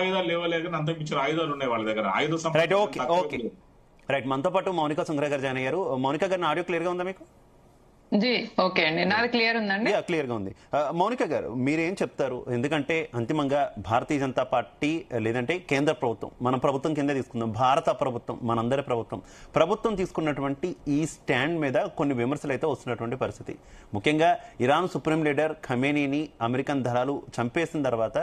ఆయుధాలు లేవలే కానీ అంతకు మించిన ఆయుధాలు ఉన్నాయి వాళ్ళ దగ్గర. Right, okay okay right. మనతో పాటు మౌనిక సుందర గారు జాయిన్ అయ్యారు. మౌనిక గారిని ఆడియో క్లియర్ గా ఉందా మీకు? జీ ఓకే అండి, నాది క్లియర్ ఉందండి. క్లియర్ గా ఉంది. మౌనిక గారు మీరేం చెప్తారు? ఎందుకంటే అంతిమంగా భారతీయ జనతా పార్టీ లేదంటే కేంద్ర ప్రభుత్వం, మన ప్రభుత్వం కింద తీసుకుందాం, భారత ప్రభుత్వం, మనందరి ప్రభుత్వం తీసుకున్నటువంటి ఈ స్టాండ్ మీద కొన్ని విమర్శలు అయితే వస్తున్నటువంటి పరిస్థితి. ముఖ్యంగా ఇరాన్ సుప్రీం లీడర్ ఖమేనీని అమెరికన్ దళాలు చంపేసిన తర్వాత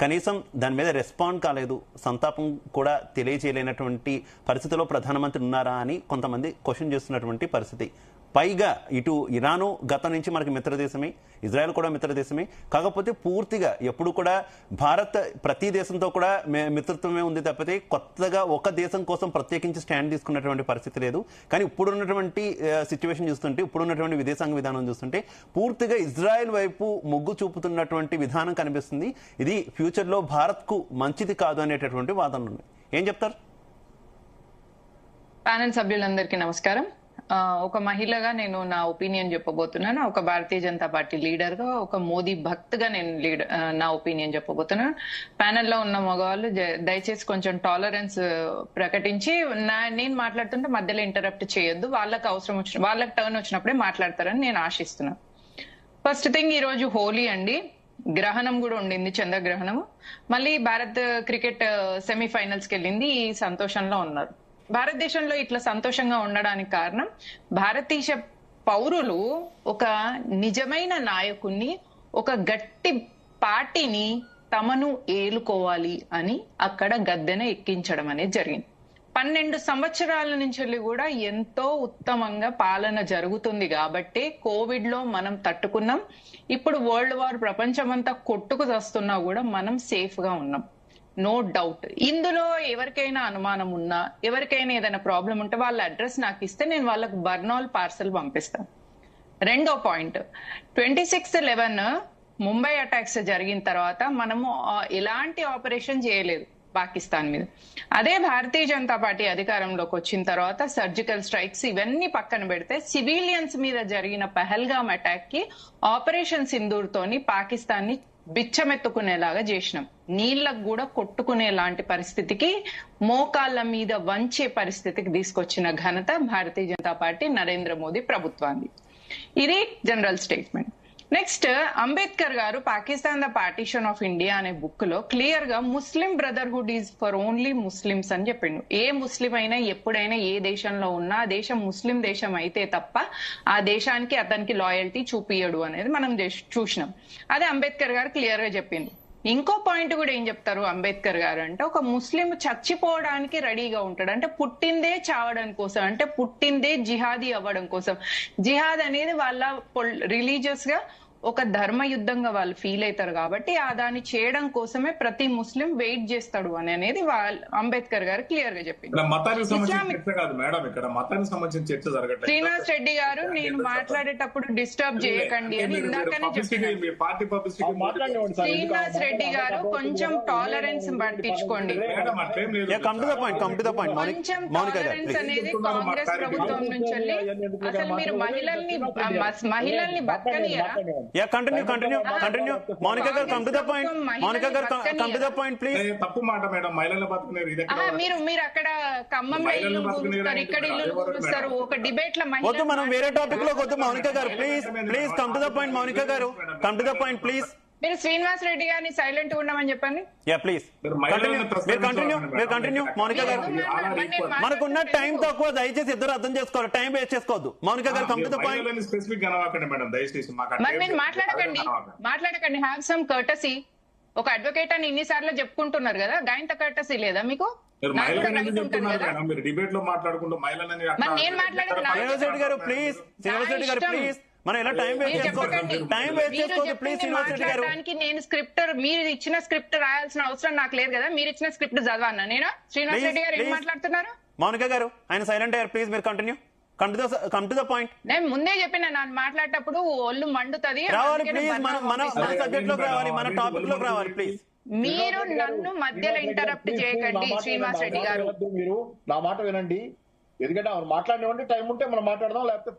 కనీసం దాని మీద రెస్పాండ్ కాలేదు, సంతాపం కూడా తెలియజేయలేనటువంటి పరిస్థితిలో ప్రధానమంత్రి ఉన్నారా అని కొంతమంది క్వశ్చన్ చేస్తున్నటువంటి పరిస్థితి. పైగా ఇటు ఇరాను గతం నుంచి మనకి మిత్రదేశమే, ఇజ్రాయెల్ కూడా మిత్రదేశమే. కాకపోతే పూర్తిగా ఎప్పుడు కూడా భారత్ ప్రతి దేశంతో కూడా మిత్రత్వమే ఉంది తప్పితే కొత్తగా ఒక దేశం కోసం ప్రత్యేకించి స్టాండ్ తీసుకున్నటువంటి పరిస్థితి లేదు. కానీ ఇప్పుడున్నటువంటి సిచ్యువేషన్ చూస్తుంటే, ఇప్పుడున్నటువంటి విదేశాంగ విధానం చూస్తుంటే పూర్తిగా ఇజ్రాయెల్ వైపు మొగ్గు చూపుతున్నటువంటి విధానం కనిపిస్తుంది. ఇది ఫ్యూచర్లో భారత్కు మంచిది కాదు అనేటటువంటి వాదనలు ఉన్నాయి. ఏం చెప్తారు? ప్యానెల్ సభ్యులందరికీ నమస్కారం. ఒక మహిళగా నేను నా ఒపీనియన్ చెప్పబోతున్నాను. ఒక భారతీయ జనతా పార్టీ లీడర్ గా, ఒక మోదీ భక్త్ గా నేను నా ఒపీనియన్ చెప్పబోతున్నాను. ప్యానెల్లో ఉన్న మగవాళ్ళు దయచేసి కొంచెం టాలరెన్స్ ప్రకటించి నేను మాట్లాడుతుంటే మధ్యలో ఇంటరప్ట్ చేయొద్దు. వాళ్ళకి టర్న్ వచ్చినప్పుడే మాట్లాడతారని నేను ఆశిస్తున్నాను. ఫస్ట్ థింగ్, ఈ రోజు హోలీ అండి, గ్రహణం కూడా ఉండింది, చంద్రగ్రహణం. మళ్ళీ భారత్ క్రికెట్ సెమీఫైనల్స్ కి వెళ్ళింది, ఈ సంతోషంలో ఉన్నారు. భారతదేశంలో ఇట్లా సంతోషంగా ఉండడానికి కారణం, భారతీయ పౌరులు ఒక నిజమైన నాయకుణ్ణి, ఒక గట్టి పార్టీని తమను ఏలుకోవాలి అని అక్కడ గద్దెన ఎక్కించడం అనేది జరిగింది. 12 సంవత్సరాల నుంచి కూడా ఎంతో ఉత్తమంగా పాలన జరుగుతుంది కాబట్టి కోవిడ్ లో మనం తట్టుకున్నాం. ఇప్పుడు వరల్డ్ వార్ ప్రపంచమంతా కొట్టుకు వస్తున్నా కూడా మనం సేఫ్ గా ఉన్నాం, నో డౌట్. ఇందులో ఎవరికైనా అనుమానం ఉన్నా, ఎవరికైనా ఏదైనా ప్రాబ్లం ఉంటే వాళ్ళ అడ్రస్ నాకు ఇస్తే నేను వాళ్ళకు బర్నాల్ పార్సల్ పంపిస్తాను. రెండో పాయింట్, 26/11 ముంబై అటాక్స్ జరిగిన తర్వాత మనము ఎలాంటి ఆపరేషన్ చేయలేదు పాకిస్తాన్ మీద. అదే భారతీయ జనతా పార్టీ అధికారంలోకి వచ్చిన తర్వాత సర్జికల్ స్ట్రైక్స్ ఇవన్నీ పక్కన పెడితే సివిలియన్స్ మీద జరిగిన పహల్గామ్ అటాక్ కి ఆపరేషన్ సింధూర్ తోని పాకిస్తాన్ ని బిచ్చమెత్తుకునేలాగా చేసినాం. నీళ్లకు కూడా కొట్టుకునే లాంటి పరిస్థితికి, మోకాళ్ళ మీద వంచే పరిస్థితికి తీసుకొచ్చిన ఘనత భారతీయ జనతా పార్టీ, నరేంద్ర మోదీ ప్రభుత్వాన్ని. ఇది జనరల్ స్టేట్మెంట్. నెక్స్ట్, అంబేద్కర్ గారు Pakistan the partition of India అనే బుక్ లో క్లియర్ గా Muslim brotherhood is for only Muslims అని చెప్పిండు. ఏ ముస్లిం అయినా ఎప్పుడైనా ఏ దేశంలో ఉన్నా ఆ దేశం ముస్లిం దేశం అయితే తప్ప ఆ దేశానికి అతనికి లాయల్టీ చూపియడు అనేది మనం చూసినాం. అదే అంబేద్కర్ గారు క్లియర్ గా చెప్పిండు. ఇంకో పాయింట్ కూడా ఏం చెప్తారు అంబేద్కర్ గారు అంటే, ఒక ముస్లిం చచ్చిపోవడానికి రెడీగా ఉంటాడు. అంటే పుట్టిందే చావడం కోసం, అంటే పుట్టిందే జిహాదీ అవ్వడం కోసం. జిహాద్ అనేది వాళ్ళ రిలీజియస్ గా ఒక ధర్మ యుద్ధంగా వాళ్ళు ఫీల్ అవుతారు కాబట్టి ఆ దాన్ని చేయడం కోసమే ప్రతి ముస్లిం వెయిట్ చేస్తాడు అని అనేది అంబేద్కర్ గారు క్లియర్ గా చెప్పింది. శ్రీనివాస్ రెడ్డి గారు, నేను మాట్లాడేటప్పుడు డిస్టర్బ్ చేయకండి అని ఇందాకనే చెప్పాను. శ్రీనివాస్ రెడ్డి గారు కొంచెం టాలరెన్స్ పట్టించుకోండి. కొంచెం టాలరెన్స్ అనేది కాంగ్రెస్ ప్రభుత్వం నుంచి అసలు మీరు మహిళల్ని బతకనియరా? కంటిన్యూ మౌనిక గారు, come to the point. Mounika గారు, come to the point please. తప్పు మాట మేడం, మహిళల బతుకునేది మీరు అక్కడ ఖమ్మంలో ఇల్లు కూరుస్తారు, ఇక్కడ ఇల్లు కూరుస్తారు. ఒక డిబేట్ లో వద్దు, మనం వేరే టాపిక్ లో వద్దు. మౌనిక గారు please come to the point. Mounika గారు, come to the point please. మీరు శ్రీనివాస్ రెడ్డి గారిని సైలెంట్ ఉండమని చెప్పండి. Please continue. మౌనిక గారు, మనకున్న టైం తక్కువ, దయచేసి ఇద్దరు అర్థం చేసుకోవాలి, టైం వేస్ట్ చేసుకోవద్దు. మౌనిక గారు, కమ్ టు ద పాయింట్. మరి మీరు మాట్లాడకండి. Have some courtesy. ఒక అడ్వకేట్ అని ఇన్నిసార్లు చెప్పుకుంటున్నారు కదా, గాయంత కర్టసీ లేదా మీకు? నేను మాట్లాడకండి. శ్రీనివాస్ రెడ్డి గారు ప్లీజ్. మనం ఎలా టైం వేస్ట్ చేసుకోవద్దు ప్లీజ్. శ్రీనివాస్ రెడ్డి గారు, నేను స్క్రిప్టర్, మీరు ఇచ్చిన స్క్రిప్ట్ రాయాల్సిన అవసరం నాకు లేదు కదా. మీరు ఇచ్చిన స్క్రిప్ట్ చదవన్నా నేను? శ్రీనివాస్ రెడ్డి గారు ఏం మాట్లాడుతున్నారు? మౌనిక గారు, ఆయన సైలెంట్ అయ్యారు. ప్లీజ్ మీరు continue. Come to the point. నేను ముందే చెప్పిన, ನಾನು మాట్లాడేటప్పుడు ఒళ్ళు మండుతుంది. రావాలి ప్లీజ్, మన సబ్జెక్ట్ లోకి రావాలి, మన టాపిక్ లోకి రావాలి ప్లీజ్. మీరు నన్ను మధ్యలో ఇంటరప్ట్ చేయకండి శ్రీనివాస్ రెడ్డి గారు. మీరు నా మాట వినండి, ఎందుకంటే ఆయన మాట్లాడినవ్వండి, టైం ఉంటే మనం మాట్లాడదాం, లేకపోతే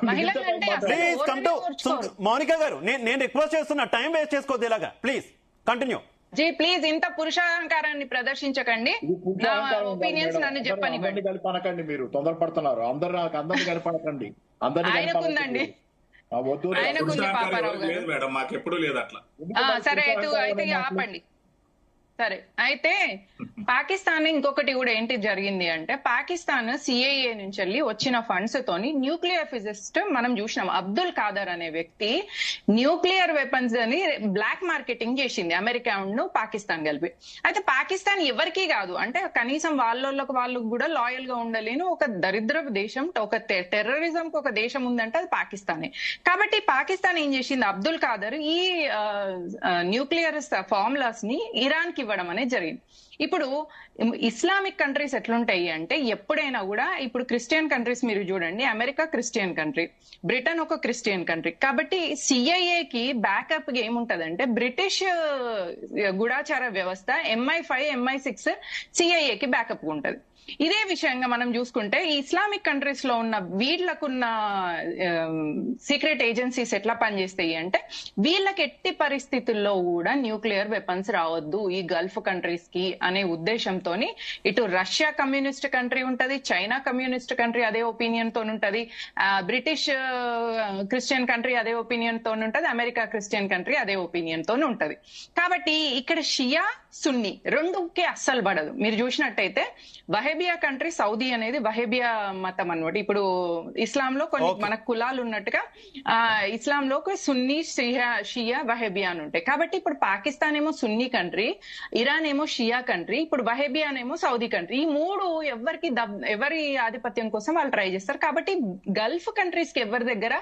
మహిళలు అంటే అసలు ప్లీజ్ కమ్ టు ఓర్చుకోరు. మౌనిక గారు, నేను రిక్వెస్ట్ చేస్తున్నా, టైం వేస్ట్ చేసుకోవద్దు ఇలాగా. Please continue. జీ ప్లీజ్ ఇంత పురుషాహంకారాన్ని ప్రదర్శించకండి. నా ఒపీనియన్స్ నన్ను చెప్పనివ్వండి. కలిపనకండి, మీరు తొందరపడుతున్నారు. అందరిని కలిపనకండి. ఆయనకుందండి, ఆయనకుంది పాపారావు గారు. లేదు మేడం, మాకు ఎప్పుడు లేదు అట్లా. సరే అయితే ఆపండి. సరే అయితే పాకిస్తాన్ ఇంకొకటి కూడా ఏంటి జరిగింది అంటే, పాకిస్తాన్ సిఐఏ నుంచి వెళ్ళి వచ్చిన ఫండ్స్ తోని న్యూక్లియర్ ఫిజిసిస్ట్ మనం చూసినాం అబ్దుల్ ఖాదర్ అనే వ్యక్తి న్యూక్లియర్ వెపన్స్ అని బ్లాక్ మార్కెటింగ్ చేసింది అమెరికా ను పాకిస్తాన్ కలిపి. అయితే పాకిస్తాన్ ఎవరికీ కాదు అంటే కనీసం వాళ్ళకు కూడా లాయల్ గా ఉండలేని ఒక దరిద్ర దేశం, ఒక టెర్రరిజం కు ఒక దేశం ఉందంటే అది పాకిస్తానే. కాబట్టి పాకిస్తాన్ ఏం చేసింది, అబ్దుల్ ఖాదర్ ఈ న్యూక్లియర్ ఫార్ములాస్ ని ఇరాన్ కి ఇవ్వడం అనేది జరిగింది. ఇప్పుడు ఇస్లామిక్ కంట్రీస్ ఎట్లుంటాయి అంటే, ఎప్పుడైనా కూడా ఇప్పుడు క్రిస్టియన్ కంట్రీస్ మీరు చూడండి, అమెరికా క్రిస్టియన్ కంట్రీ, బ్రిటన్ ఒక క్రిస్టియన్ కంట్రీ. కాబట్టి సిఐఏకి బ్యాకప్ గా ఏముంటదంటే బ్రిటిష్ గూఢాచార వ్యవస్థ MI5 MI6 సిఐఏకి బ్యాకప్ ఉంటది. ఇదే విషయంగా మనం చూసుకుంటే ఈ ఇస్లామిక్ కంట్రీస్ లో ఉన్న వీళ్ళకున్న సీక్రెట్ ఏజెన్సీస్ ఎట్లా పనిచేస్తాయి అంటే, వీళ్ళకి ఎట్టి పరిస్థితుల్లో కూడా న్యూక్లియర్ వెపన్స్ రావద్దు ఈ గల్ఫ్ కంట్రీస్ కి అనే ఉద్దేశంతో ఇటు రష్యా కమ్యూనిస్ట్ కంట్రీ ఉంటది, చైనా కమ్యూనిస్ట్ కంట్రీ అదే ఒపీనియన్ తో ఉంటది, బ్రిటిష్ క్రిస్టియన్ కంట్రీ అదే ఒపీనియన్ తో ఉంటది, అమెరికా క్రిస్టియన్ కంట్రీ అదే ఒపీనియన్ తో ఉంటది. కాబట్టి ఇక్కడ షియా సున్నీ రెండుకే అస్సలు పడదు. మీరు చూసినట్టయితే వహేబియా కంట్రీ సౌదీ అనేది వహేబియా మతం అన్నమాట. ఇప్పుడు ఇస్లాం లో కొన్ని మన కులాలు ఉన్నట్టుగా ఇస్లాంలో సున్నీ, షియా, వహేబియా అని ఉంటాయి. కాబట్టి ఇప్పుడు పాకిస్తాన్ ఏమో సున్నీ కంట్రీ, ఇరాన్ ఏమో షియా కంట్రీ, ఇప్పుడు వహేబియాన్ ఏమో సౌదీ కంట్రీ. ఈ మూడు ఎవరి ఆధిపత్యం కోసం వాళ్ళు ట్రై చేస్తారు. కాబట్టి గల్ఫ్ కంట్రీస్ కి ఎవరి దగ్గర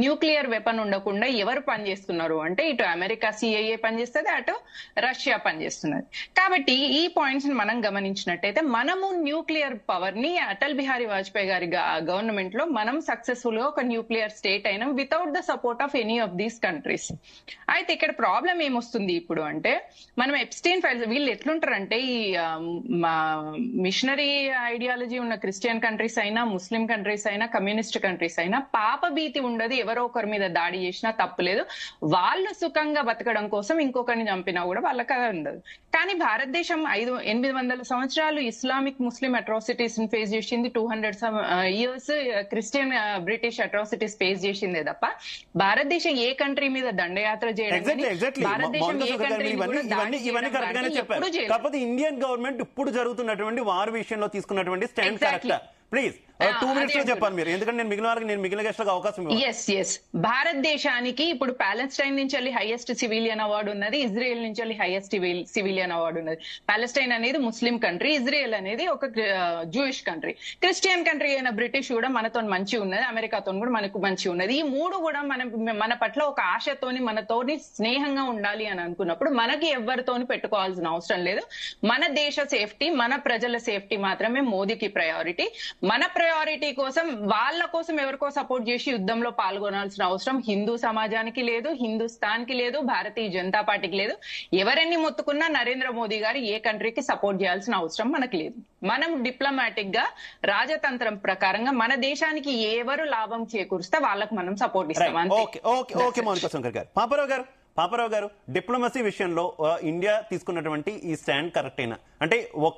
న్యూక్లియర్ వెపన్ ఉండకుండా ఎవరు పనిచేస్తున్నారు అంటే, ఇటు అమెరికా సిఐఏ పనిచేస్తుంది, అటు రష్యా పనిచేస్తున్నది. కాబట్టి ఈ పాయింట్స్ ని మనం గమనించినట్టయితే మనము న్యూక్లియర్ పవర్ ని అటల్ బిహారీ వాజ్పేయి గారి గవర్నమెంట్ లో మనం సక్సెస్ఫుల్ గా ఒక న్యూక్లియర్ స్టేట్ అయినాం without the support of any of these countries. అయితే ఇక్కడ ప్రాబ్లం ఏమొస్తుంది ఇప్పుడు అంటే, మనం ఎప్స్టీన్ ఫైల్స్ వీళ్ళు ఎట్లుంటారంటే, ఈ మిషనరీ ఐడియాలజీ ఉన్న క్రిస్టియన్ కంట్రీస్ అయినా, ముస్లిం కంట్రీస్ అయినా, కమ్యూనిస్ట్ కంట్రీస్ అయినా పాప భీతి ఉండదు, ఎవరో ఒకరి మీద దాడి చేసినా తప్పులేదు, వాళ్ళు సుఖంగా బతకడం కోసం ఇంకొకరిని చంపినా కూడా వాళ్ళకి అది ఉండదు. కానీ భారతదేశం 800 సంవత్సరాలు ఇస్లామిక్ ముస్లిం అట్రాసిటీస్ ని ఫేస్ చేసింది, 200 years Christian British atrocities face చేసిందే తప్ప భారతదేశం ఏ కంట్రీ మీద దండయాత్ర చేయడం, భారతదేశం ఏ కంట్రీ కాకపోతే ఇండియన్ గవర్నమెంట్ ఇప్పుడు జరుగుతున్నటువంటి వార్ విషయంలో తీసుకున్నటువంటి స్టాండ్ కరెక్ట్. ప్లీజ్ 2 minutes లో చెప్పాలి మీరు, ఎందుకంటే నేను మిగిలిన వారికి మిగిలిన గెస్ట్లకు అవకాశం ఇవ్వాలి. ఎస్ భారతదేశానికి ఇప్పుడు ప్యాలెస్టైన్ నుంచి వెళ్ళి హైయెస్ట్ సివిలియన్ అవార్డు ఉన్నది, ఇజ్రాయెల్ నుంచి వెళ్ళి హైయెస్ట్ సివిలియన్ అవార్డు ఉన్నది. ప్యాలెస్టైన్ అనేది ముస్లిం కంట్రీ, ఇజ్రాయెల్ అనేది ఒక జూయిష్ కంట్రీ. క్రిస్టియన్ కంట్రీ అయిన బ్రిటిష్ కూడా మనతో మంచి ఉన్నది, అమెరికాతో కూడా మనకు మంచి ఉన్నది. ఈ మూడు కూడా మన పట్ల ఒక ఆశతోని మనతోని స్నేహంగా ఉండాలి అని అనుకున్నప్పుడు మనకి ఎవరితోని పెట్టుకోవాల్సిన అవసరం లేదు. మన దేశ సేఫ్టీ, మన ప్రజల సేఫ్టీ మాత్రమే మోదీకి ప్రయారిటీ. మన ప్రయారిటీ కోసం వాళ్ళ కోసం ఎవరికో సపోర్ట్ చేసి యుద్ధంలో పాల్గొనాల్సిన అవసరం హిందూ సమాజానికి లేదు, హిందుస్థాన్ కి లేదు, భారతీయ జనతా పార్టీకి లేదు. ఎవరెన్ని మొత్తుకున్నా నరేంద్ర మోదీ గారు ఏ కంట్రీకి సపోర్ట్ చేయాల్సిన అవసరం మనకి లేదు. మనం డిప్లొమాటిక్ గా రాజతంత్రం ప్రకారంగా మన దేశానికి ఎవరు లాభం చేకూరిస్తే వాళ్ళకు మనం సపోర్ట్ ఇస్తాం. పాపారావు గారు, డిప్లొమసీ విషయంలో ఇండియా తీసుకున్నటువంటి ఈ స్టాండ్ కరెక్టేనా అంటే, ఒక్క